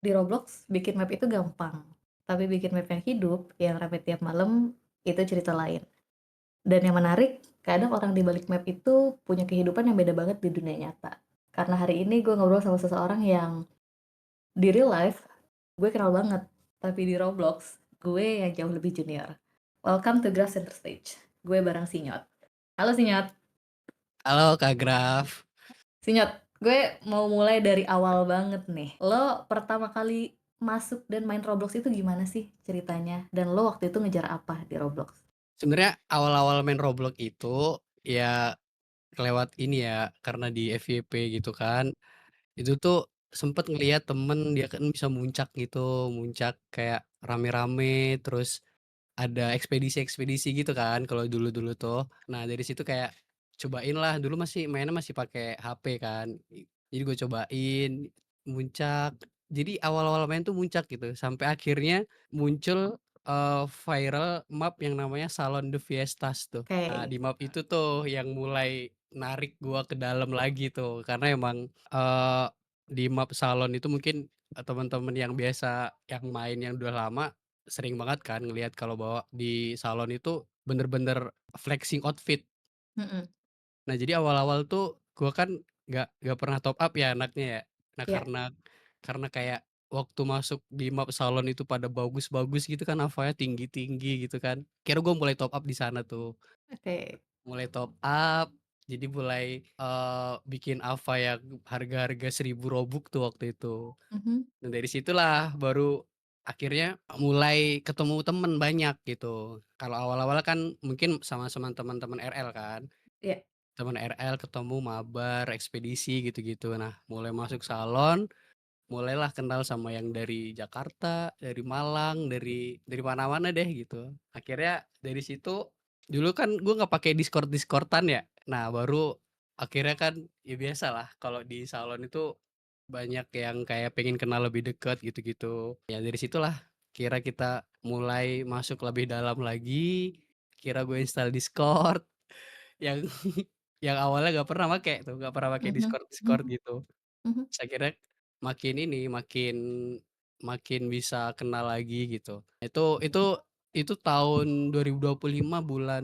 Di Roblox bikin map itu gampang, tapi bikin map yang hidup, yang rame tiap malam, itu cerita lain. Dan yang menarik, kadang orang di balik map itu punya kehidupan yang beda banget di dunia nyata. Karena hari ini gue ngobrol sama seseorang yang di real life gue kenal banget, tapi di Roblox gue yang jauh lebih junior. Welcome to Graph Center Stage. Gue bareng Sinyot. Halo Sinyot. Halo Kak Graf. Sinyot, gue mau mulai dari awal banget nih. Lo pertama kali masuk dan main Roblox itu gimana sih ceritanya? Dan lo waktu itu ngejar apa di Roblox? Sebenarnya awal-awal main Roblox itu ya kelewat ini ya, karena di FYP gitu kan. Itu tuh sempet ngelihat temen dia kan bisa muncak gitu, muncak kayak rame-rame, terus ada ekspedisi-ekspedisi gitu kan kalau dulu-dulu tuh. Nah dari situ kayak cobain lah, dulu masih mainnya masih pakai HP kan. Jadi gue cobain muncak. Jadi awal-awal main tuh muncak gitu, sampai akhirnya muncul, viral map yang namanya Salon de Fiestas tuh. Nah Oke. di map itu tuh yang mulai narik gua ke dalam lagi tuh, karena emang, di map salon itu mungkin, teman-teman yang biasa yang main yang udah lama sering banget kan ngelihat kalau bahwa di salon itu bener-bener flexing outfit. Mhm. Nah, jadi awal-awal tuh gua kan nggak pernah top up ya anaknya ya. Nah, Ya, karena kayak waktu masuk di map salon itu pada bagus-bagus gitu kan, Avanya tinggi-tinggi gitu kan. Akhirnya gua mulai top up di sana tuh. oke. Mulai top up, jadi mulai, bikin Ava yang harga-harga 1.000 Robux tuh waktu itu. Mhm. Dan dari situlah baru akhirnya mulai ketemu temen banyak gitu. Kalau awal-awal kan mungkin sama-sama teman-teman RL kan, Iya. teman RL ketemu mabar, ekspedisi gitu-gitu. Nah, mulai masuk salon, mulailah kenal sama yang dari Jakarta, dari Malang, dari mana-mana deh gitu. Akhirnya dari situ dulu kan gue nggak pakai Discord-Discord-an ya. Nah, baru akhirnya kan ya biasalah kalau di salon itu banyak yang kayak pengen kenal lebih dekat gitu-gitu. Ya dari situlah kira kita mulai masuk lebih dalam lagi, kira gue install Discord yang yang awalnya nggak pernah make tuh, nggak pernah pakai Mhm. Discord-Discord Mhm. gitu. Mhm. Saya kira makin ini, makin makin bisa kenal lagi gitu. Itu tahun 2025 bulan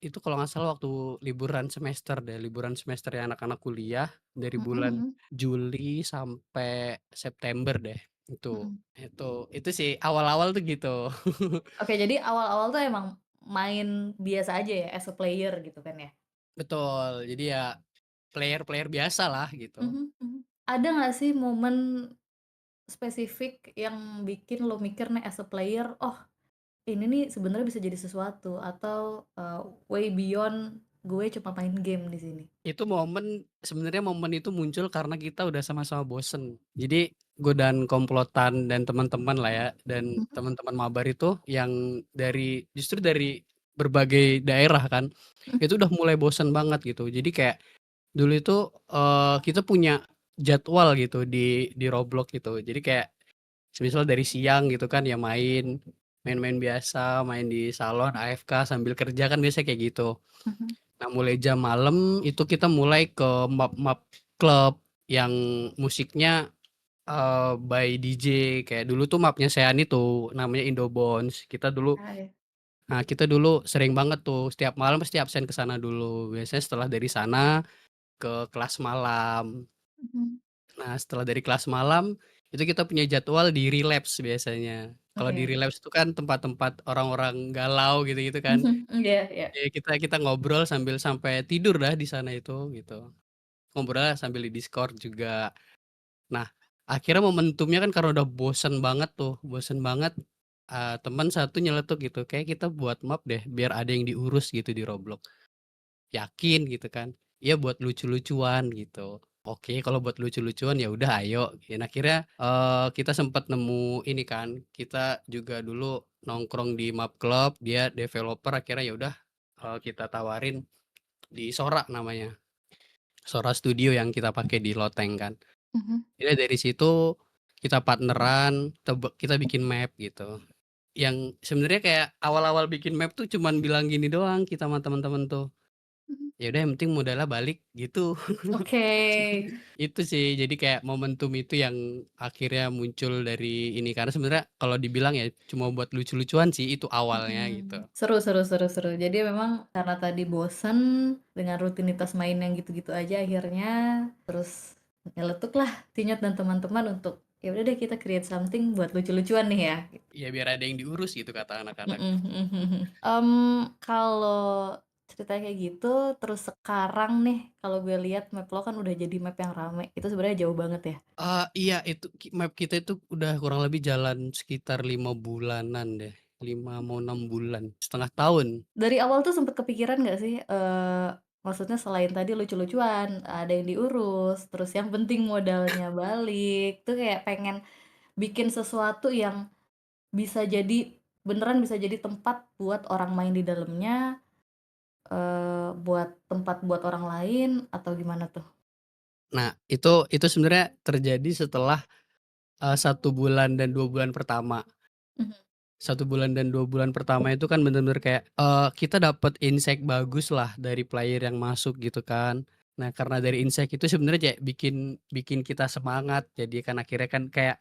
itu kalau nggak salah waktu liburan semester deh, liburan semester ya anak-anak kuliah dari Mhm. bulan Mhm. Juli sampai September deh. Itu Mhm. itu sih awal-awal tuh gitu. Oke, jadi awal-awal tuh emang main biasa aja ya, as a player gitu kan ya? Betul, jadi ya player-player biasa lah gitu. Mhm. Mhm. Ada nggak sih momen spesifik yang bikin lo mikir nih as a player, "Oh, ini nih sebenarnya bisa jadi sesuatu," atau, way beyond gue cuma main game di sini? Itu sebenarnya momen itu muncul karena kita udah sama-sama bosen. Jadi gue dan komplotan dan teman-teman lah ya, dan Mhm. teman-teman mabar itu yang justru dari berbagai daerah kan, Mhm. itu udah mulai bosen banget gitu. Jadi kayak dulu itu, kita punya jadwal gitu di Roblox gitu. Jadi kayak semisal dari siang gitu kan ya main-main biasa, main di salon AFK sambil kerja kan biasanya kayak gitu. Mhm. Nah, mulai jam malam itu kita mulai ke map-map klub yang musiknya, by DJ. Kayak dulu tuh mapnya Sean itu namanya Indobonds. Ah, ya. Kita dulu sering banget tuh setiap malam pasti absen ke sana dulu. Biasanya setelah dari sana ke kelas malam. Mhm. Nah, setelah dari kelas malam itu kita punya jadwal di Relapse biasanya. Kalau di Oke. Relapse itu kan tempat-tempat orang-orang galau gitu-gitu kan. Mhm. Iya, iya. Ya kita ngobrol sambil sampai tidur dah di sana itu, gitu. Ngobrolnya sambil di Discord juga. Nah, akhirnya momentumnya kan karena udah bosen banget tuh, bosen banget, temen satu nyeletuk gitu, "Kayaknya kita buat map deh, biar ada yang diurus gitu di Roblox." "Yakin?" Gitu kan. "Iya buat lucu-lucuan." Gitu. "Oke kalau buat lucu-lucuan ya udah ayo." Dan akhirnya, kita sempet nemu ini kan, kita juga dulu nongkrong di Map Club, dia developer akhirnya ya udah, kita tawarin di Sora namanya, Sora Studio yang kita pakai di Loteng kan. Mhm. Akhirnya dari situ kita partneran, kita bikin map gitu. Yang sebenarnya kayak awal-awal bikin map tuh cuman bilang gini doang kita sama temen-temen tuh, Mhm. ya udah yang penting modalnya balik gitu. Oke. Itu sih, jadi kayak momentum itu yang akhirnya muncul dari ini, karena sebenarnya kalau dibilang ya cuma buat lucu-lucuan sih itu awalnya gitu. Mhm. Seru seru seru seru. Jadi memang karena tadi bosen dengan rutinitas main yang gitu-gitu aja akhirnya terus nyeletuklah Tinyot dan teman-teman untuk, "Ya udah deh kita create something buat lucu-lucuan nih ya." Ya biar ada yang diurus gitu kata anak-anak. Mhm mhm mhm. Kalau ceritanya kayak gitu, terus sekarang nih kalau gue lihat map lo kan udah jadi map yang rame, itu sebenarnya jauh banget ya? Iya itu map kita itu udah kurang lebih jalan sekitar 5 bulanan deh, 5 mau 6 bulan, setengah tahun. Dari awal tuh sempet kepikiran nggak sih, maksudnya selain tadi lucu-lucuan, ada yang diurus, terus yang penting modalnya balik, tuh kayak pengen bikin sesuatu yang bisa jadi beneran bisa jadi tempat buat orang main di dalamnya, buat tempat buat orang lain atau gimana tuh? Nah itu sebenarnya terjadi setelah, 1 bulan dan 2 bulan pertama. Mhm 1 bulan dan 2 bulan pertama itu kan bener-bener kayak, kita dapet insight bagus lah dari player yang masuk gitu kan. Nah karena dari insight itu sebenarnya kayak bikin bikin kita semangat, jadi kan akhirnya kan kayak,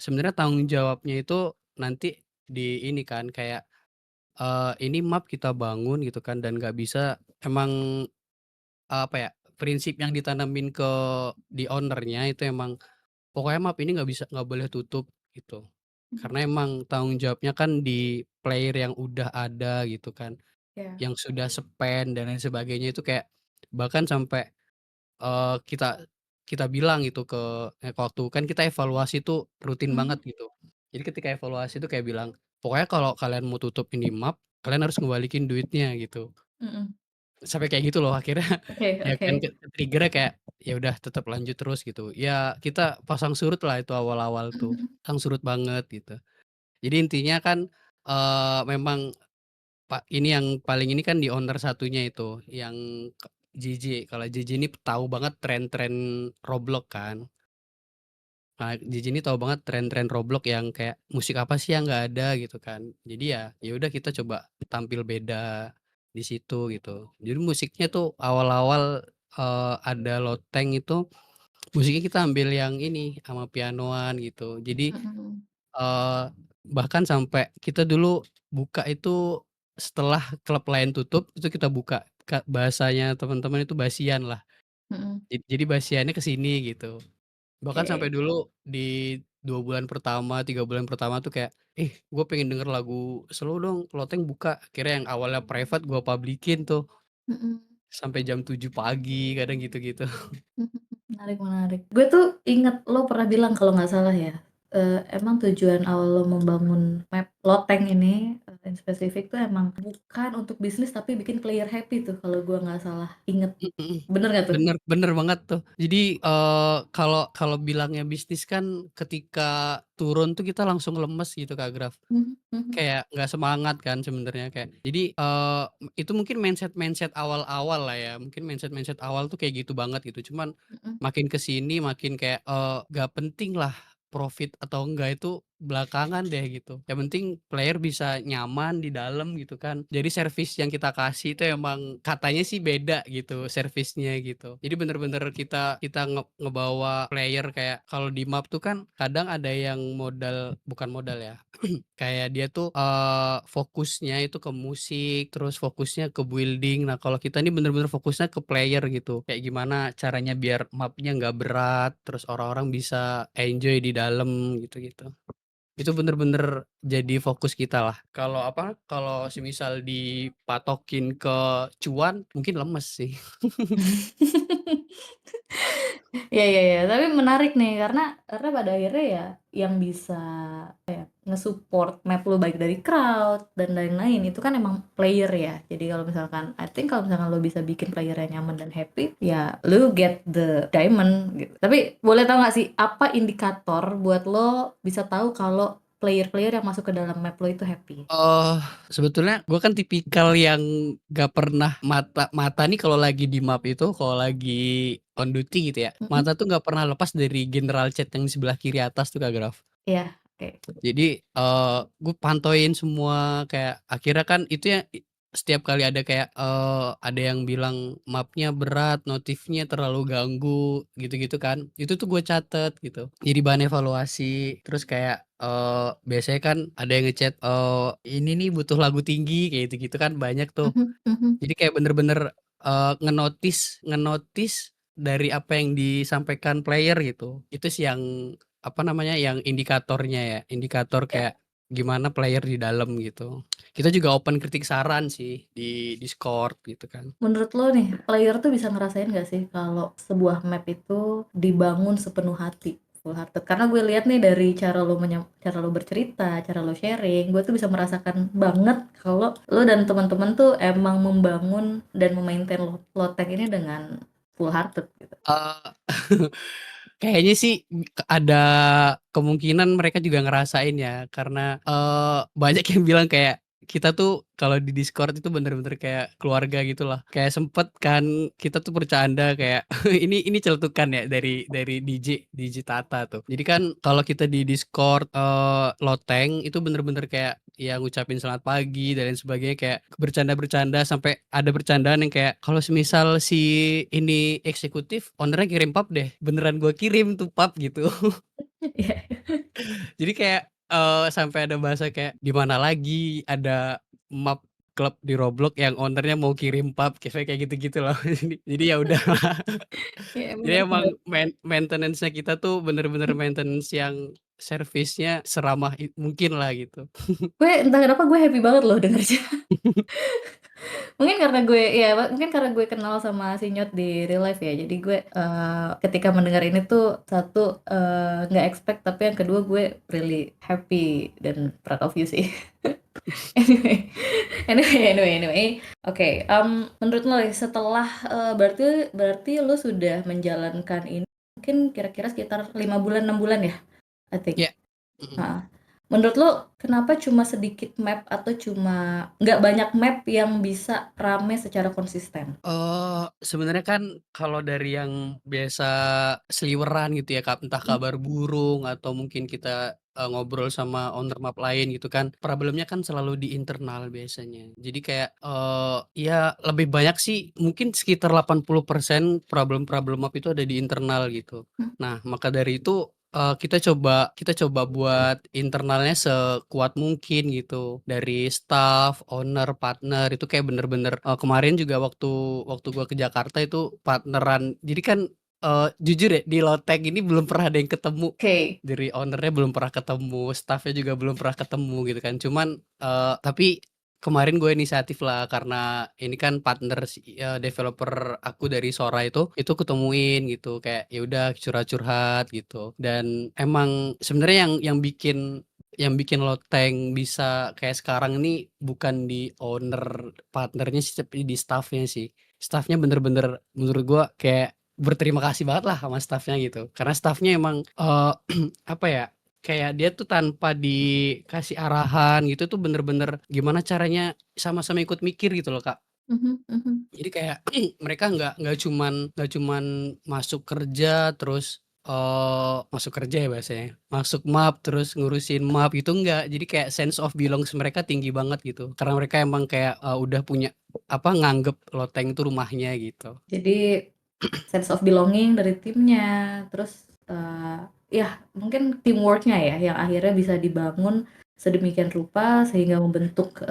sebenarnya tanggung jawabnya itu nanti di ini kan kayak, ini map kita bangun gitu kan dan nggak bisa emang, apa ya, prinsip yang ditanamin di owner-nya itu emang pokoknya map ini nggak boleh tutup gitu. mhm. Karena emang tanggung jawabnya kan di player yang udah ada gitu kan, Iya. yang sudah spend dan lain sebagainya itu kayak bahkan sampai, kita kita bilang gitu waktu kan kita evaluasi tuh rutin Mhm banget gitu. Jadi ketika evaluasi tuh kayak bilang, "Pokoknya kalau kalian mau tutup ini map, kalian harus ngembalikin duitnya," gitu. mhm. Sampai kayak gitu loh akhirnya Oke ya oke. kan ke-trigger-nya kayak, ya udah tetap lanjut terus gitu. Ya kita pasang surut lah itu awal-awal Mhm tuh, mhm. pasang surut banget gitu. Jadi intinya kan, memang ini yang paling ini kan di owner satunya itu, yang JJ. Kalau JJ ini tahu banget tren-tren Roblox kan. Nah, JJ ini tahu banget tren-tren Roblox yang kayak musik apa sih yang nggak ada gitu kan. Jadi ya udah kita coba tampil beda di situ gitu. Jadi musiknya tuh awal-awal, ada loteng itu musiknya kita ambil yang ini sama pianoan gitu. Jadi, Mhm eee, bahkan sampai kita dulu buka itu setelah klub lain tutup, itu kita buka, bahasanya teman-teman itu basian lah. mhm. Jadi basiannya ke sini gitu. Bahkan sampai Oke. dulu di 2 bulan pertama, 3 bulan pertama tuh kayak, gue pengen denger lagu slow dong, Loteng buka." Akhirnya yang awalnya private gue public-in tuh, Mhm. sampai jam 7 pagi kadang gitu-gitu. Mhm, menarik menarik. Gue tuh inget lo pernah bilang kalau nggak salah ya, emang tujuan awal lo membangun map Loteng ini, in spesifik tuh emang bukan untuk bisnis tapi bikin player happy tuh kalau gua nggak salah inget. Mhm, Bener nggak tuh? bener bener banget tuh. Jadi, kalau kalau bilangnya bisnis kan ketika turun tuh kita langsung lemes gitu Kak Graf. Mhm mhm Kayak nggak semangat kan sebenarnya kayak jadi, itu mungkin mindset-mindset awal-awal lah ya, mungkin mindset-mindset awal tuh kayak gitu banget gitu, cuman mhm makin ke sini makin kayak, nggak penting lah profit atau enggak itu belakangan deh gitu, yang penting player bisa nyaman di dalam gitu kan. Jadi servis yang kita kasih itu emang katanya sih beda gitu servisnya gitu. Jadi bener-bener kita kita ngebawa player kayak kalau di map tuh kan kadang ada yang modal bukan modal ya, kayak dia tuh, fokusnya itu ke musik, terus fokusnya ke building. Nah, kalau kita ini bener-bener fokusnya ke player gitu. Kayak gimana caranya biar map-nya nggak berat, terus orang-orang bisa enjoy di dalam gitu-gitu. Itu bener-bener jadi fokus kita lah. Kalau apa, kalau semisal dipatokin ke cuan, mungkin lemes sih. Iya iya iya, tapi menarik nih karena pada akhirnya ya yang bisa nge-support map lu baik dari crowd dan lain-lain itu kan emang player ya. Jadi kalau misalkan I think kalau misalkan lo bisa bikin playernya nyaman dan happy, ya lu get the diamond gitu. Tapi boleh tahu nggak sih apa indikator buat lo bisa tahu kalau player-player yang masuk ke dalam map lo itu happy? Oh, sebetulnya gue kan tipikal yang gak pernah mata mata nih kalau lagi di map itu, kalau lagi on duty gitu ya, Mhm, mata tuh gak pernah lepas dari general chat yang di sebelah kiri atas tuh Kak Graf. iya, oke. Jadi, gue pantauin semua kayak akhirnya kan itu ya setiap kali ada kayak, ada yang bilang map-nya berat, notifnya terlalu ganggu, gitu-gitu kan, itu tuh gue catet gitu, jadi bahan evaluasi. Terus kayak, biasanya kan ada yang nge-chat, "Ini nih butuh lagu tinggi," kayak gitu-gitu kan banyak tuh. Mhm mhm. Jadi kayak bener-bener, ngenotis ngenotis dari apa yang disampaikan player gitu. Itu sih yang, apa namanya, yang indikatornya ya, indikator Ya, kayak gimana player di dalam gitu. Kita juga open kritik saran sih di Discord gitu kan. menurut lo nih, player tuh bisa ngerasain nggak sih kalau sebuah map itu dibangun sepenuh hati, full hearted? Karena gue lihat nih dari cara lo bercerita, cara lo sharing, gue tuh bisa merasakan banget kalau lo dan teman-teman tuh emang membangun dan memaintain Loteng ini dengan full hearted gitu. Eee, kayaknya sih ada kemungkinan mereka juga ngerasain ya, karena, banyak yang bilang kayak, kita tuh kalau di Discord itu bener-bener kayak keluarga gitulah. Kayak sempet kan kita tuh bercanda kayak ini celetukan ya dari DJ Tata tuh. Jadi kan kalau kita di Discord, loteng itu bener-bener kayak ya ngucapin selamat pagi dan lain sebagainya, kayak bercanda-bercanda sampai ada bercandaan yang kayak, "Kalau semisal si ini eksekutif, owner-nya kirim pap deh." Beneran gua kirim tuh pap gitu. Iya. Jadi kayak, sampai ada bahasa kayak, "Di mana lagi ada map klub di Roblox yang owner-nya mau kirim pap," kayak gitu-gitu loh. Jadi ya udah. Iya Jadi bener emang bener. maintenance-nya kita tuh bener-bener maintenance yang servisnya seramah mungkin lah gitu. Gue entah kenapa gue happy banget loh dengernya. Mungkin karena gue ya mungkin karena gue kenal sama si Nyot di real life ya. Jadi gue, ketika mendengar ini tuh satu, nggak expect, tapi yang kedua gue really happy dan proud of you sih. Anyway anyway, oke, menurut lo nih setelah, berarti berarti lo sudah menjalankan ini mungkin kira-kira sekitar 5 bulan, 6 bulan ya? I think. Iya, mhm. Heeh. Menurut lo kenapa cuma sedikit map atau cuma nggak banyak map yang bisa rame secara konsisten? Sebenarnya kan kalau dari yang biasa seliweran gitu ya, entah Mhm. kabar burung atau mungkin kita, ngobrol sama owner map lain gitu kan, problemnya kan selalu di internal biasanya. Jadi kayak, ya lebih banyak sih mungkin sekitar 80% problem-problem map itu ada di internal gitu. Mhm. Nah, maka dari itu, kita coba buat internalnya sekuat mungkin gitu, dari staff, owner, partner, itu kayak bener-bener, kemarin juga waktu waktu gua ke Jakarta itu partneran. Jadi kan, jujur ya di Loteng ini belum pernah ada yang ketemu, Oke. dari owner-nya belum pernah ketemu, staff-nya juga belum pernah ketemu gitu kan. Cuman, tapi kemarin gue inisiatif lah karena ini kan partner developer aku dari Sora itu ketemuin gitu, kayak ya udah curhat-curhat gitu. Dan emang sebenarnya yang bikin Loteng bisa kayak sekarang ini bukan di owner, partnernya sih, tapi di staff-nya sih. Staff-nya bener-bener menurut gua kayak berterima kasih banget lah sama staff-nya gitu. Karena staff-nya emang, apa ya, kayak dia tuh tanpa dikasih arahan gitu tuh bener-bener gimana caranya sama-sama ikut mikir gitu loh, Kak. Mhm mhm. Jadi kayak mereka nggak cuman masuk kerja terus, masuk kerja ya bahasanya, masuk map terus ngurusin map itu enggak. Jadi kayak sense of belongs mereka tinggi banget gitu. Karena mereka emang kayak, udah punya apa, nganggep Loteng itu rumahnya gitu. Jadi sense of belonging dari timnya, terus, ya mungkin teamwork-nya ya yang akhirnya bisa dibangun sedemikian rupa sehingga membentuk,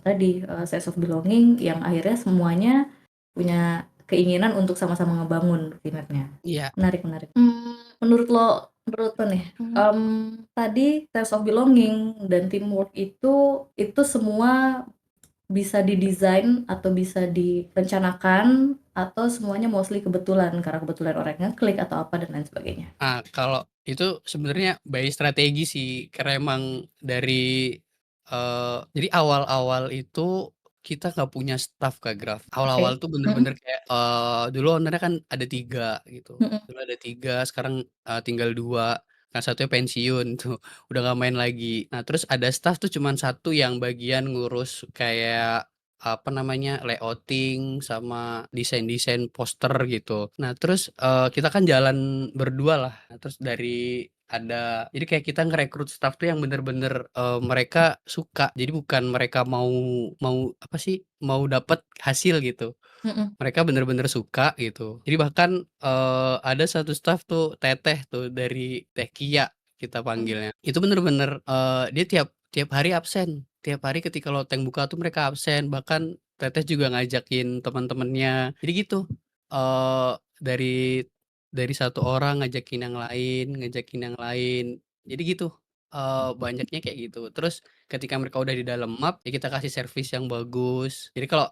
tadi, sense of belonging yang akhirnya semuanya punya keinginan untuk sama-sama ngebangun si map-nya. Iya, Menarik menarik. Menurut lo nih, tadi sense of belonging dan teamwork itu semua bisa didesain atau bisa direncanakan atau semuanya mostly kebetulan karena kebetulan orang ngeklik atau apa dan lain sebagainya? kalau itu sebenarnya by strategi sih, karena emang dari, jadi awal-awal itu kita nggak punya staff Kak, Graf. Awal-awal Oke. tuh Mhm bener-bener kayak, dulu owner-nya kan ada 3 gitu, mhm. dulu ada 3 sekarang, tinggal 2, yang satunya pensiun tuh, udah nggak main lagi. Nah terus ada staff tuh cuman 1 yang bagian ngurus kayak, apa namanya, layouting sama desain-desain poster gitu. Nah terus, kita kan jalan berdua lah, nah terus dari jadi kayak kita ngerekrut staff tuh yang bener-bener, mereka suka. Jadi bukan mereka mau mau apa sih, mau dapet hasil gitu. Mhm. Mereka bener-bener suka gitu. Jadi bahkan, ada satu staff tuh, Teteh tuh dari Teh Kia kita Mhm. panggilnya. Itu bener-bener, dia tiap tiap hari absen. Tiap hari ketika loteng buka tuh mereka absen, bahkan Teteh juga ngajakin teman-temannya. Jadi gitu, eee, dari satu orang ngajakin yang lain ngajakin yang lain. Jadi gitu, banyaknya kayak gitu. Terus ketika mereka udah di dalam map, ya kita kasih servis yang bagus. Jadi kalau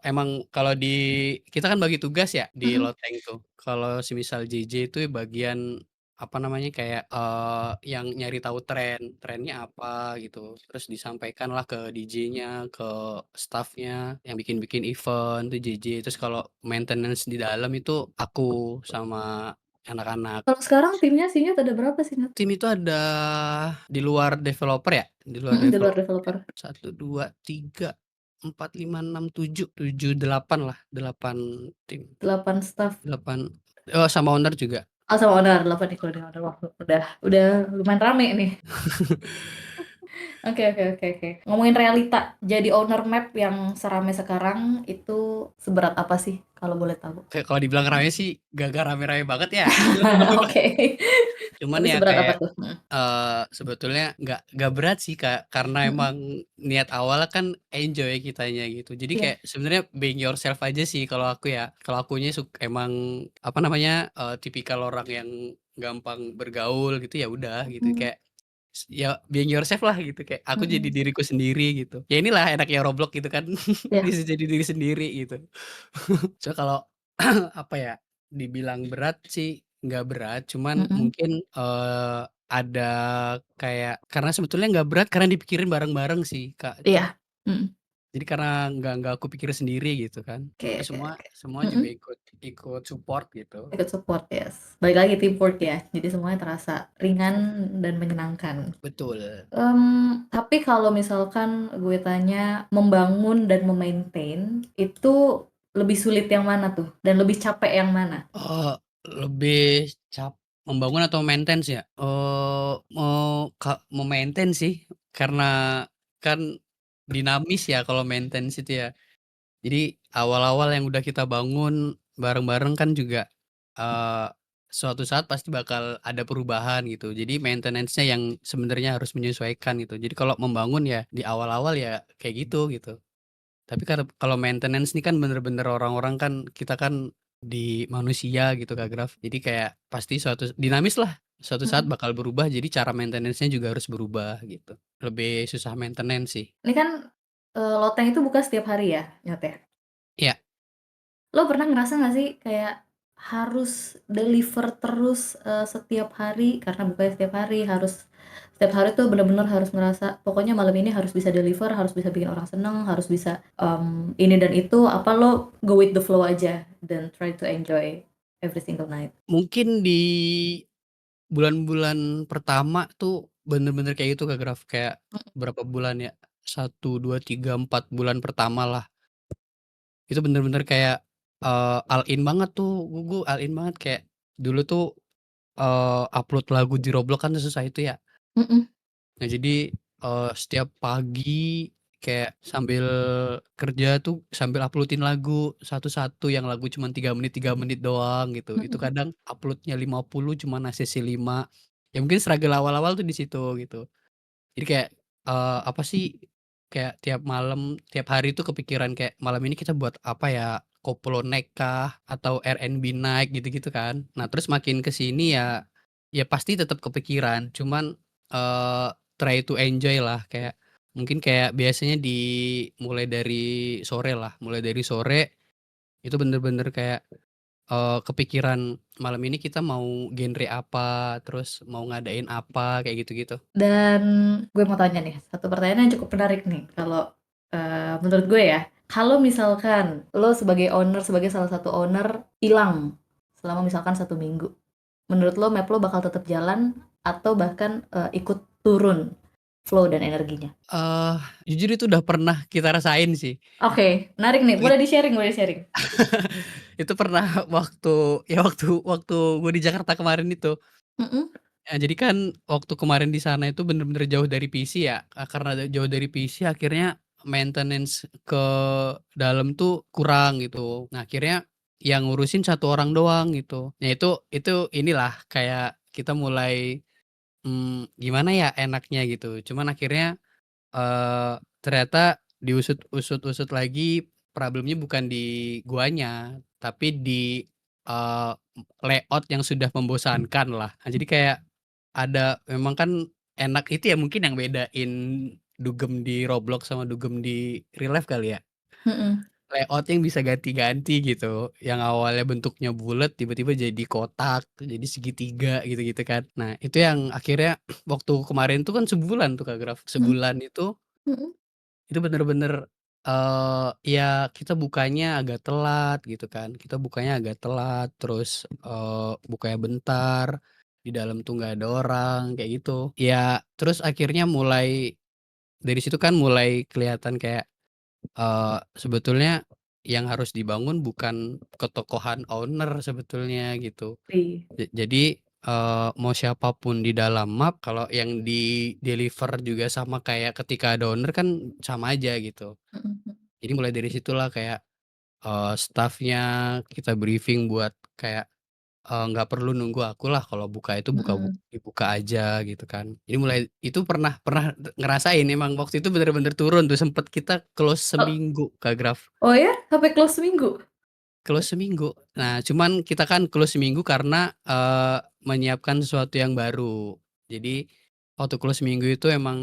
kita kan bagi tugas ya di Mhm. loteng tuh. Kalau semisal JJ itu bagian, apa namanya, kayak, yang nyari tahu trennya apa gitu. Terus disampaikanlah ke DJ-nya, ke staff-nya, yang bikin-bikin event tuh JJ. Terus kalau maintenance di dalam itu aku sama anak-anak. Kalau sekarang timnya Sinyot ada berapa sih, Nat? Tim itu ada di luar developer ya, di luar Mhm, di luar developer developer. 1, 2, 3, 4, 5, 6, 7, 7, 8 lah, 8 tim. 8 staff. 8 oh sama owner juga. Oh, sama owner, 8 including owner. Wah, udah lumayan rame nih. Oke, oke, oke, oke. Ngomongin realita, jadi owner map yang serame sekarang itu seberat apa sih kalau boleh tahu? Kayak kalau dibilang rame sih gak rame-rame banget ya. Oke. Cuman Tapi ya seberat apa kayak, tuh? Mhm. sebetulnya nggak berat sih, Kak, karena Mhm. emang niat awalnya kan enjoy kitanya gitu. Jadi Iya. kayak sebenarnya being yourself aja sih kalau aku ya. Kalau akunya emang, apa namanya, tipikal orang yang gampang bergaul gitu, ya udah gitu. Mhm. Kayak ya being yourself lah gitu, kayak aku jadi Mhm. diriku sendiri gitu. Ya inilah enaknya Roblox gitu kan, Iya. bisa jadi diri sendiri gitu. So kalau apa ya, dibilang berat sih nggak berat, cuman Mhm. mungkin, ada kayak karena sebetulnya nggak berat karena dipikirin bareng-bareng sih, Kak. Iya. Mhm. Jadi karena nggak aku pikirin sendiri gitu kan. Oke, Jadi oke, semua oke. semua juga Mhm. ikut ikut support gitu. Ikut support, yes. Balik lagi teamwork ya, jadi semuanya terasa ringan dan menyenangkan. Betul. Tapi kalau misalkan gue tanya membangun dan me-maintain, itu lebih sulit yang mana tuh? Dan lebih capek yang mana? Lebih membangun atau maintenance ya? Mau sih, karena kan dinamis ya kalau maintenance itu ya. Jadi awal-awal yang udah kita bangun bareng-bareng kan juga, eee, suatu saat pasti bakal ada perubahan gitu. Jadi maintenance-nya yang sebenarnya harus menyesuaikan gitu. Jadi kalau membangun ya di awal-awal ya kayak gitu. Tapi kalau maintenance nih kan bener-bener orang-orang kan kita kan di manusia gitu Kak Graf. Jadi kayak pasti dinamis lah, suatu saat Mhm. bakal berubah jadi cara maintenance-nya juga harus berubah gitu. Lebih susah maintenance sih. Ini kan, loteng itu buka setiap hari ya, Nyot, ya? Iya. Lo pernah ngerasa nggak sih kayak harus deliver terus, setiap hari karena bukanya setiap hari, harus setiap hari tuh bener-bener harus ngerasa pokoknya malam ini harus bisa deliver, harus bisa bikin orang seneng, harus bisa, ini dan itu, apa lo go with the flow aja dan try to enjoy every single night? Mungkin di bulan-bulan pertama tuh bener-bener kayak gitu Kak Graf, kayak Mhm. berapa bulan ya, 1, 2, 3, 4 bulan pertama lah. Itu bener-bener kayak, all in banget tuh, gu all in banget kayak dulu tuh, upload lagu di Roblox kan susah itu ya. Mhm. Nah jadi, setiap pagi kayak sambil kerja tuh sambil upload-in lagu satu-satu yang lagu cuman 3 menit doang gitu. Itu Mhm. kadang upload-nya 50 cuman ACC 5. Ya mungkin struggle awal-awal tuh di situ gitu. Jadi kayak, apa sih, kayak tiap malam, tiap hari tuh kepikiran kayak, "Malam ini kita buat apa ya? Koplo Night kah? Atau R&B night?" Gitu-gitu kan. Nah terus makin ke sini ya, ya pasti tetap kepikiran, cuman, try to enjoy lah, kayak mungkin kayak biasanya mulai dari sore lah, mulai dari sore itu bener-bener kayak, kepikiran, "Malam ini kita mau genre apa? Terus mau ngadain apa?" Kayak gitu-gitu. Dan gue mau tanya nih, satu pertanyaan yang cukup menarik nih, kalau, menurut gue ya, kalau misalkan lo sebagai owner, sebagai salah satu owner hilang selama misalkan 1 minggu, menurut lo map lo bakal tetap jalan atau bahkan, ikut turun flow dan energinya? Eee, Jujur itu udah pernah kita rasain sih. Oke, menarik nih, It boleh di-sharing, boleh di-sharing. itu pernah waktu waktu gue di Jakarta kemarin itu. Mhm. Jadi kan waktu kemarin di sana itu bener-bener jauh dari PC ya, karena jauh dari PC akhirnya maintenance ke dalam tuh kurang gitu. Nah akhirnya yang ngurusin satu orang doang gitu. Nah itu inilah kayak kita mulai, gimana ya enaknya gitu. Cuman akhirnya, ternyata diusut-usut lagi problemnya bukan di guanya, tapi di, layout yang sudah membosankan lah. Nah jadi kayak ada memang kan enak itu ya mungkin yang bedain dugem di Roblox sama dugem di real life kali ya? Mhm. Layout yang bisa ganti-ganti gitu, yang awalnya bentuknya bulet tiba-tiba jadi kotak, jadi segitiga gitu-gitu kan. Nah itu yang akhirnya waktu kemarin tuh kan sebulan tuh Kak Graf, Mhm. sebulan Mhm. itu bener-bener, ya kita bukanya agak telat gitu kan, kita bukanya agak telat terus, bukanya bentar, di dalam tuh nggak ada orang kayak gitu. Ya terus akhirnya mulai dari situ kan mulai kelihatan kayak, sebetulnya yang harus dibangun bukan ketokohan owner sebetulnya gitu. Iya. Jadi, mau siapa pun di dalam map kalau yang di-deliver juga sama kayak ketika ada owner kan sama aja gitu. Mhm. Mhm. Jadi mulai dari situlah kayak, staff-nya kita briefing buat kayak, nggak perlu nunggu akulah kalau buka itu Mhm. dibuka aja gitu kan. Jadi mulai itu pernah pernah ngerasain emang waktu itu bener-bener turun tuh sempet kita close Oh seminggu Kak Graf. oh ya? Sampai close seminggu? Close seminggu. Nah, cuman kita kan close seminggu karena, menyiapkan sesuatu yang baru. Jadi, waktu close seminggu itu emang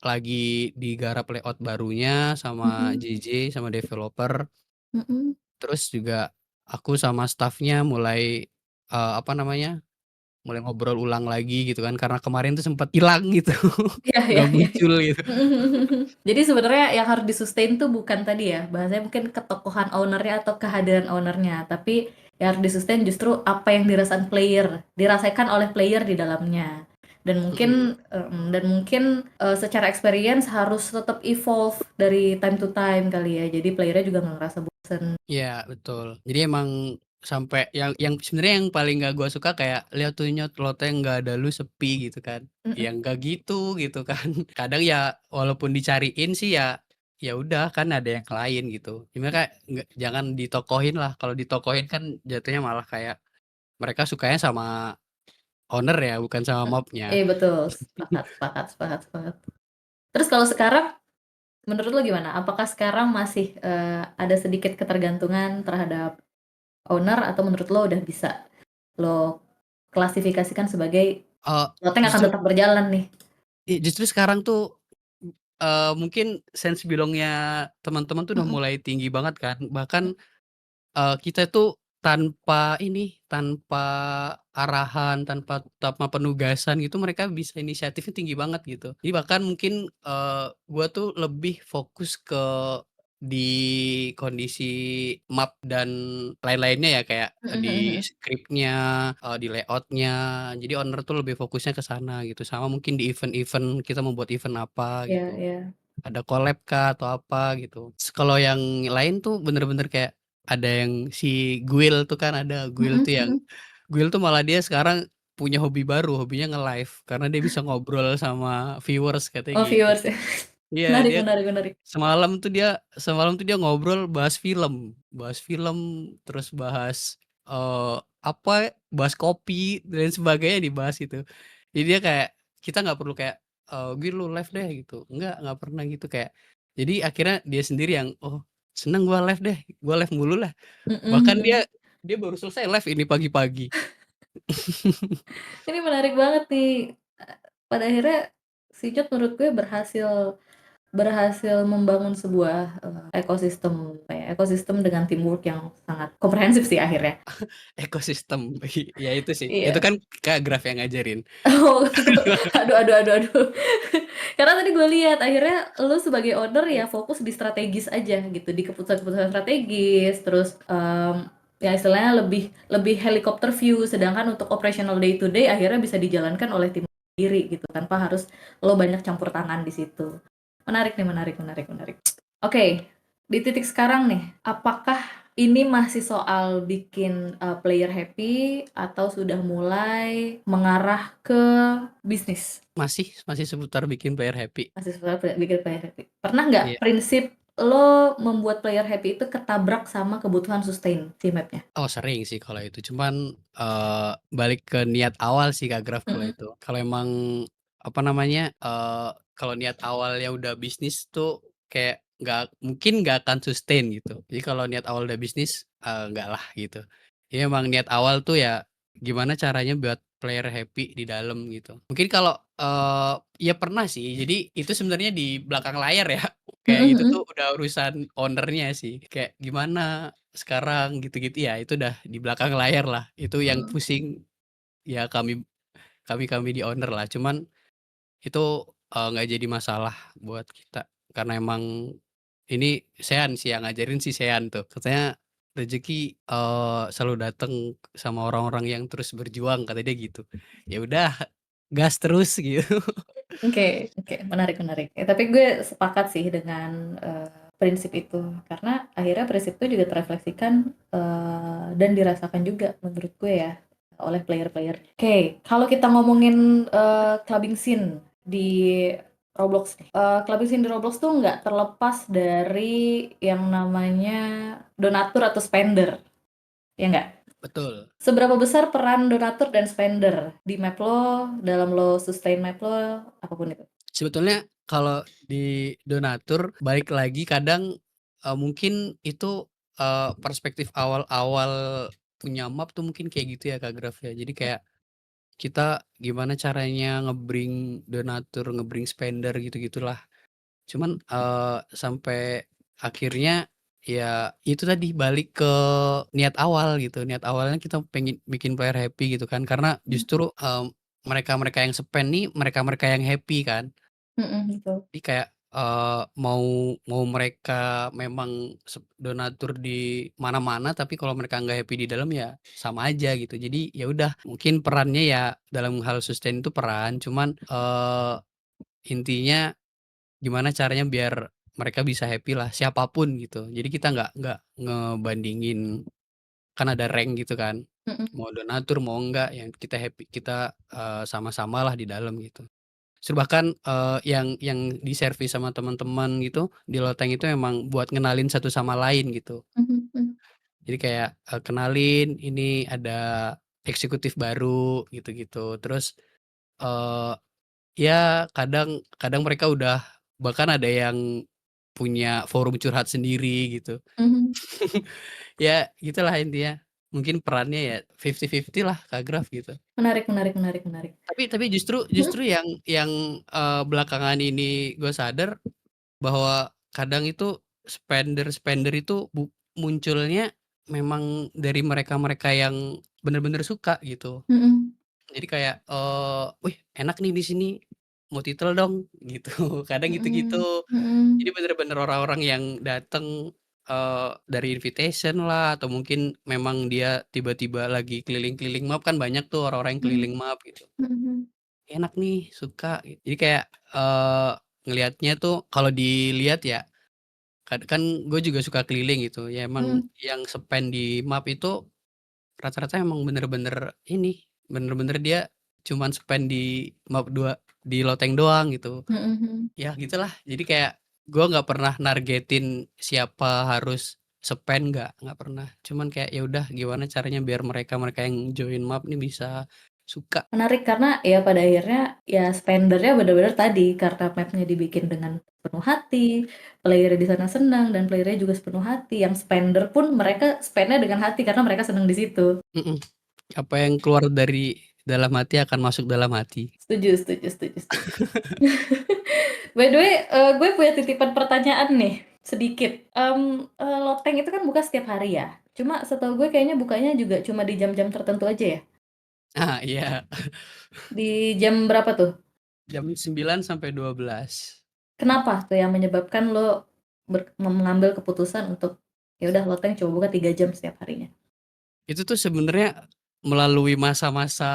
lagi digarap layout barunya sama Mhm. JJ, sama developer, Mhm. terus juga aku sama staff-nya mulai, apa namanya, mulai ngobrol ulang lagi gitu kan, karena kemarin tuh sempet ilang gitu, Iya iya nggak iya. muncul gitu. Mhm mhm mhm. Jadi sebenarnya yang harus di-sustain tuh bukan tadi ya, bahasanya mungkin ketokohan owner-nya atau kehadiran owner-nya, tapi yang harus di-sustain justru apa yang dirasakan oleh player di dalamnya. Dan Mhm. mungkin dan mungkin, secara experience harus tetap evolve dari time to time kali ya, jadi player-nya juga nggak ngerasa bosen. Iya, betul. Jadi emang sampai yang sebenarnya yang paling nggak gua suka kayak, "Lihat tuh Nyet, loteng nggak ada lu sepi," gitu kan. Mhm. Ya nggak gitu kan. Kadang ya walaupun dicariin sih ya, ya udah kan ada yang lain gitu. Cuma kayak jangan ditokohin lah, kalau ditokohin kan jatuhnya malah kayak mereka sukanya sama owner ya, bukan sama mob-nya. Iya betul, sepakat sepakat sepakat sepakat. Terus kalau sekarang menurut lo gimana? Apakah sekarang masih, ada sedikit ketergantungan terhadap owner atau menurut lo udah bisa lo klasifikasikan sebagai loteng akan Justru tetap berjalan nih? justru sekarang tuh, mungkin sense belongnya teman-teman tuh udah Mhm. mulai tinggi banget kan, bahkan kita itu tanpa ini, tanpa arahan, tanpa penugasan gitu mereka bisa inisiatifnya tinggi banget gitu. Jadi bahkan mungkin, gua tuh lebih fokus ke di kondisi map dan lain-lainnya ya kayak, Mhm di mhm mhm. script-nya, di layout-nya. Jadi owner tuh lebih fokusnya ke sana gitu, sama mungkin di event-event kita mau buat event apa Iya gitu. iya. Ada collab kah atau apa gitu. Kalau yang lain tuh bener-bener kayak ada yang si Guil tuh kan ada, Guil Mhm tuh yang mhm. Guil tuh malah dia sekarang punya hobi baru, hobinya nge-live karena dia bisa ngobrol sama viewers katanya Oh gitu. viewers ya. Iya Menarik dia menarik menarik. semalam tuh dia ngobrol bahas film, terus bahas, apa, bahas kopi dan sebagainya dibahas itu. Jadi dia kayak kita nggak perlu kayak, "Gi lu live deh," gitu, nggak pernah gitu kayak jadi akhirnya dia sendiri yang, "Oh seneng gua live deh, gua live mulu lah." Mhm Bahkan dia mhm. dia baru selesai live ini pagi-pagi. Ini menarik banget nih, pada akhirnya si Cut menurut gue berhasil berhasil membangun sebuah, ekosistem, apa ya, ekosistem dengan teamwork yang sangat komprehensif sih akhirnya. Ekosistem, ya itu sih, itu Iya. kan Kak Graf yang ngajarin. Oh gitu. Aduh aduh aduh aduh. Karena tadi gue lihat akhirnya lu sebagai owner ya fokus di strategis aja gitu, di keputusan-keputusan strategis, terus, ya istilahnya lebih lebih helikopter view, sedangkan untuk operational day to day akhirnya bisa dijalankan oleh tim sendiri gitu, tanpa harus lo banyak campur tangan di situ. Menarik nih, menarik menarik menarik. Oke, di titik sekarang nih, apakah ini masih soal bikin, player happy atau sudah mulai mengarah ke bisnis? Masih masih seputar bikin player happy. Masih soal bikin player happy. Pernah nggak Iya. prinsip lo membuat player happy itu ketabrak sama kebutuhan sustain si map-nya? Oh sering sih kalau itu, cuman, balik ke niat awal sih Kak Graf kalau Mhm, itu. Kalau emang, apa namanya, kalau niat awalnya udah bisnis tuh kayak nggak akan sustain gitu. Jadi kalau niat awal udah bisnis, enggak lah gitu. Jadi emang niat awal tuh ya gimana caranya buat player happy di dalam gitu. Mungkin kalau, ya pernah sih, jadi itu sebenarnya di belakang layar ya, kayak mhm gitu tuh mhm. udah urusan owner-nya sih, kayak gimana sekarang gitu-gitu ya, itu udah di belakang layar lah, itu yang Mhm, pusing ya kami di owner lah, cuman itu, nggak jadi masalah buat kita, karena emang ini Sean sih yang ngajarin si Sean tuh, katanya rezeki, selalu datang sama orang-orang yang terus berjuang, kata dia gitu. Ya udah gas terus gitu. oke oke, menarik menarik. Tapi gue sepakat sih dengan, prinsip itu, karena akhirnya prinsip itu juga terefleksikan, dan dirasakan juga menurut gue ya, oleh player-player. Oke, kalau kita ngomongin, clubbing scene di Roblox nih, clubbing scene di Roblox tuh nggak terlepas dari yang namanya donatur atau spender, ya nggak? Betul. Seberapa besar peran donatur dan spender di map lo, dalam lo sustain map lo, apapun itu? Sebetulnya kalau di donatur balik lagi kadang, mungkin itu, perspektif awal-awal punya map tuh mungkin kayak gitu ya Kak Graf ya. Jadi kayak kita gimana caranya donatur, spender gitu-gitulah. Cuman, sampai akhirnya ya itu tadi balik ke niat awal gitu, niat awalnya kita pengen bikin player happy gitu kan, karena Mmm, justru, mereka-mereka yang spend nih mereka-mereka yang happy kan. mhm, betul. Jadi kayak, mau mau mereka memang donatur di mana-mana, tapi kalau mereka nggak happy di dalam ya sama aja gitu. Jadi ya udah mungkin perannya ya dalam hal sustain itu peran, cuman, intinya gimana caranya biar mereka bisa happy lah, siapapun gitu. Jadi kita nggak ngebandingin, kan ada rank gitu kan, Mhm, mau donatur mau enggak, yang kita happy kita, sama-samalah di dalam gitu. Terus bahkan, yang diservis sama teman-teman gitu, di loteng itu memang buat ngenalin satu sama lain gitu. mhm mhm, Jadi kayak, kenalin ini ada eksekutif baru gitu-gitu. Terus, eee, ya kadang kadang mereka udah bahkan ada yang punya forum curhat sendiri gitu. mhm. Ya gitulah intinya. Mungkin perannya ya 50-50 lah Kak Graf gitu. Menarik menarik menarik menarik. Tapi justru Mhm justru yang, belakangan ini gue sadar bahwa kadang itu spender-spender itu munculnya memang dari mereka-mereka yang bener-bener suka gitu. mhm Jadi kayak, "Wih enak nih di sini, mau titel dong," gitu. Kadang mhm gitu-gitu. Jadi mhm bener-bener orang-orang yang dateng, dari invitation lah atau mungkin memang dia tiba-tiba lagi keliling-keliling map, kan banyak tuh orang-orang yang mhm keliling map gitu. mhm Enak nih, suka, jadi kayak, ngelihatnya tuh kalau dilihat ya, kan gue juga suka keliling gitu, ya emang mhm yang spend di map itu rata-rata emang bener-bener ini, bener-bener dia cuman spend di map di loteng doang gitu. mhm mhm. Ya gitulah, jadi kayak gue nggak pernah nargetin siapa harus spend, nggak pernah. Cuman kayak ya udah gimana caranya biar mereka-mereka yang join map nih bisa suka. Menarik karena ya pada akhirnya ya spender-nya bener-bener tadi, karena map-nya dibikin dengan penuh hati, player-nya di sana senang dan player-nya juga sepenuh hati, yang spender pun mereka spend-nya dengan hati karena mereka senang di situ. Mhm. Apa yang keluar dari dalam hati akan masuk dalam hati. Setuju setuju setuju setuju. By the way, gue punya titipan pertanyaan nih, sedikit. Loteng itu kan buka setiap hari ya? Cuma setahu gue kayaknya bukanya juga cuma di jam-jam tertentu aja ya? Ah, iya, Di jam berapa tuh? jam 9 sampai 12. Kenapa tuh yang menyebabkan lo mengambil keputusan untuk, ya udah loteng coba buka 3 jam setiap harinya? Itu tuh sebenarnya melalui masa-masa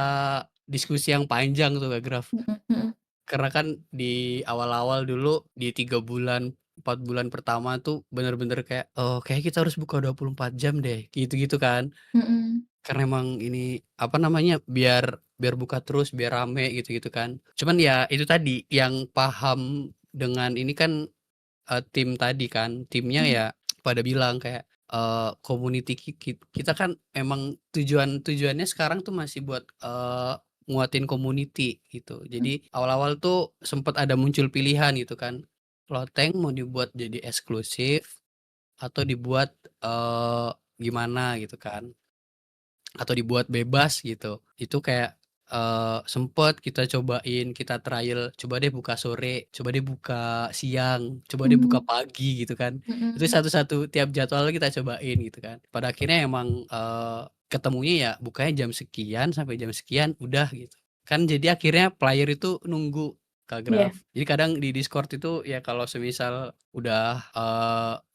diskusi yang panjang tuh Kak Graf. Mhm mhm Karena kan di awal-awal dulu di 3 bulan 4 bulan pertama tuh bener-bener kayak, kayaknya kita harus buka 24 jam deh, gitu-gitu kan. Mhm. Karena emang ini, apa namanya, biar biar buka terus, biar rame gitu-gitu kan. Cuman ya itu tadi, yang paham dengan ini kan, tim tadi kan, timnya Mhm. ya pada bilang kayak, community kita kan emang tujuannya sekarang tuh masih buat, nguatin community gitu. Mhm. Jadi awal-awal tuh sempet ada muncul pilihan gitu kan, loteng mau dibuat jadi eksklusif atau dibuat, gimana gitu kan. Atau dibuat bebas gitu. Itu kayak, sempet kita cobain, kita trial, coba deh buka sore, coba deh buka siang, coba deh buka Mhm. pagi gitu kan. Itu Mhm. satu-satu tiap jadwal kita cobain gitu kan. Pada akhirnya emang, ketemunya ya bukanya jam sekian sampai jam sekian, udah gitu. Kan jadi akhirnya player itu nunggu, Kak, Iya. Graf. Jadi kadang di Discord itu ya kalau semisal udah,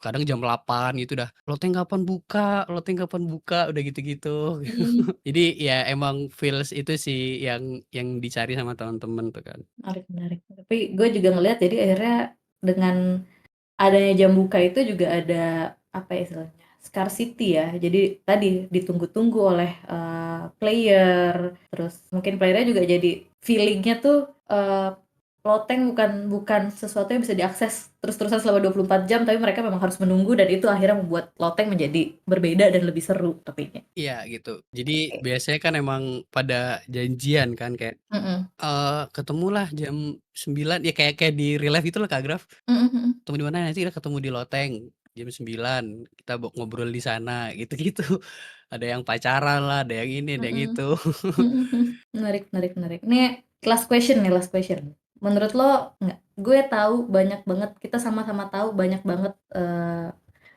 kadang jam 8 gitu udah, "Loteng kapan buka? Loteng kapan buka?" Udah gitu-gitu. Mhm. Jadi ya emang feels itu sih yang dicari sama teman-teman tuh kan. Menarik menarik. Tapi gue juga ngelihat jadi akhirnya dengan adanya jam buka itu juga ada, apa ya istilahnya, scarcity ya. Jadi tadi ditunggu-tunggu oleh, player, terus mungkin player-nya juga jadi feeling-nya tuh, loteng bukan sesuatu yang bisa diakses terus-terusan selama 24 jam, tapi mereka memang harus menunggu dan itu akhirnya membuat loteng menjadi berbeda dan lebih seru tapinya. Iya gitu. Jadi Oke. biasanya kan emang pada janjian kan kayak, Mhm. ketemulah jam 9 ya kayak kayak di real life gitu loh, Kak, Graf. Mhm. Mhm. "Ketemu di mana? Nanti kita ketemu di loteng jam 9 kita ngobrol di sana," gitu-gitu. Ada yang pacaran lah, ada yang ini, ada yang Mhm. itu. Mhm. Mhm. Menarik menarik menarik. Nih last question. Menurut lo nggak, gue tahu banyak banget, kita sama-sama tahu banyak banget,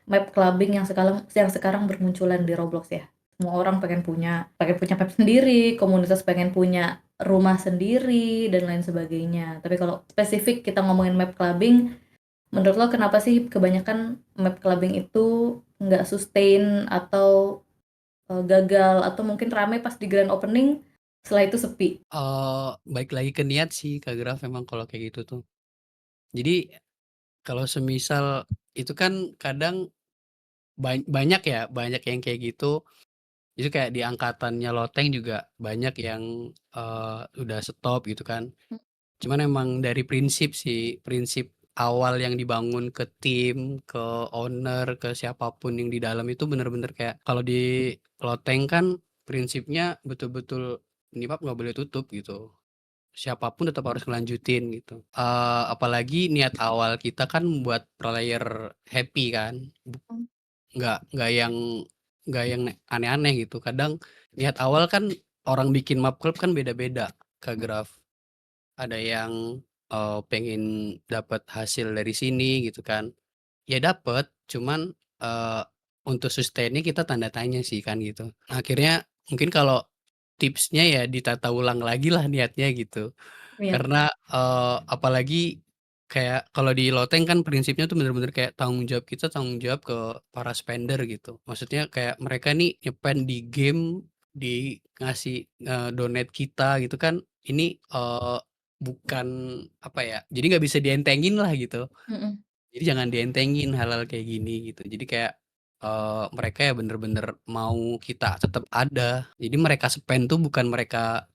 map clubbing yang sekarang bermunculan di Roblox ya. Semua orang pengen punya map sendiri, komunitas pengen punya rumah sendiri dan lain sebagainya. Tapi kalau spesifik kita ngomongin map clubbing, menurut lo kenapa sih kebanyakan map clubbing itu nggak sustain atau gagal atau mungkin rame pas di grand opening, setelah itu sepi. Balik lagi ke niat sih, Kak, Graf, memang kalau kayak gitu tuh. Jadi kalau semisal itu kan kadang banyak ya, banyak yang kayak gitu. Jadi kayak di angkatannya loteng juga banyak yang, udah stop gitu kan. Mhm. Cuman emang dari prinsip sih, prinsip awal yang dibangun ke tim, ke owner, ke siapapun yang di dalam itu bener-bener kayak kalau di loteng kan prinsipnya betul-betul ini pub nggak boleh tutup gitu. Siapapun tetap harus ngelanjutin gitu. Apalagi niat awal kita kan buat player happy kan. Nggak yang aneh-aneh gitu. Kadang niat awal kan orang bikin map club kan beda-beda, Kak, Graf. Ada yang, pengen dapat hasil dari sini gitu kan. Ya dapet, cuman, untuk sustain-nya kita tanda tanya sih kan gitu. Akhirnya mungkin kalau tipsnya ya ditata ulang lagi lah niatnya gitu. Iya. Karena, apalagi kayak kalau di loteng kan prinsipnya tuh bener-bener kayak tanggung jawab kita tanggung jawab ke para spender gitu. Maksudnya kayak mereka nih nge di game, ngasih, donate kita gitu kan, ini, bukan apa ya, jadi nggak bisa dientengin lah gitu. Mhm. Jadi jangan dientengin hal-hal kayak gini gitu. Jadi kayak, mereka ya bener-bener mau kita tetap ada. Jadi mereka spend tuh bukan mereka,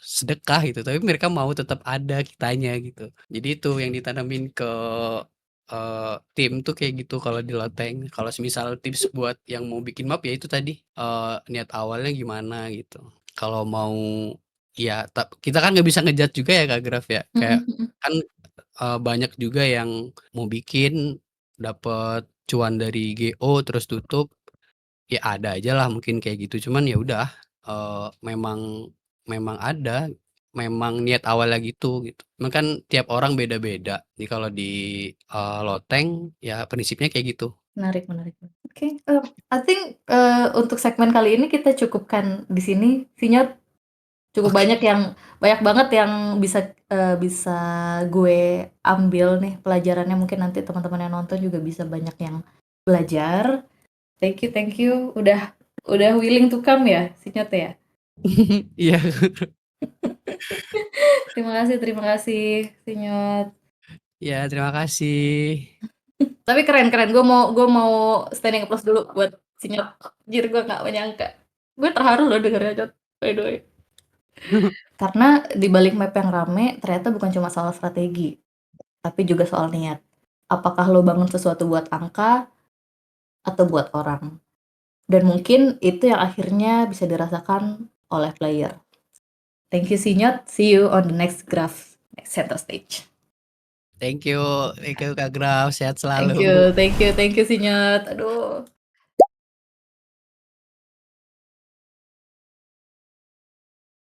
sedekah gitu, tapi mereka mau tetap ada kitanya gitu. Jadi itu yang ditanamin ke, tim tuh kayak gitu kalau di loteng. Kalau semisal tips buat yang mau bikin map ya itu tadi, niat awalnya gimana gitu. Kalau mau ya kita kan nggak bisa nge juga ya Kak Graf ya, Mhm. kayak Mhm. kan banyak juga yang mau bikin, dapet cuan dari GO terus tutup, ya ada aja lah mungkin kayak gitu. Cuman ya udah, memang memang ada, memang niat awalnya gitu. Cuman kan tiap orang beda-beda. Jadi kalau di, loteng ya prinsipnya kayak gitu. Menarik menarik. Oke, I think, untuk segmen kali ini kita cukupkan di sini. Sinyal cukup Oke. banyak banget yang bisa gue ambil nih pelajarannya, mungkin nanti teman-teman yang nonton juga bisa banyak yang belajar. Thank you udah willing to come ya, Sinyot ya? Iya. Terima kasih Sinyot. Ya, terima kasih. Tapi keren keren, gue mau standing applause dulu buat si Nyot. Anjir, gue nggak menyangka. Gue terharu loh dengernya, Nyot. By the way. Karena di balik map yang rame, ternyata bukan cuma soal strategi, tapi juga soal niat. Apakah lo bangun sesuatu buat angka atau buat orang? Dan mungkin itu yang akhirnya bisa dirasakan oleh player. Thank you, Sinyot. See you on the next graph, next center stage. Thank you Kak Graf, sehat Thank selalu. you, thank you, thank you, Sinyot. Aduh.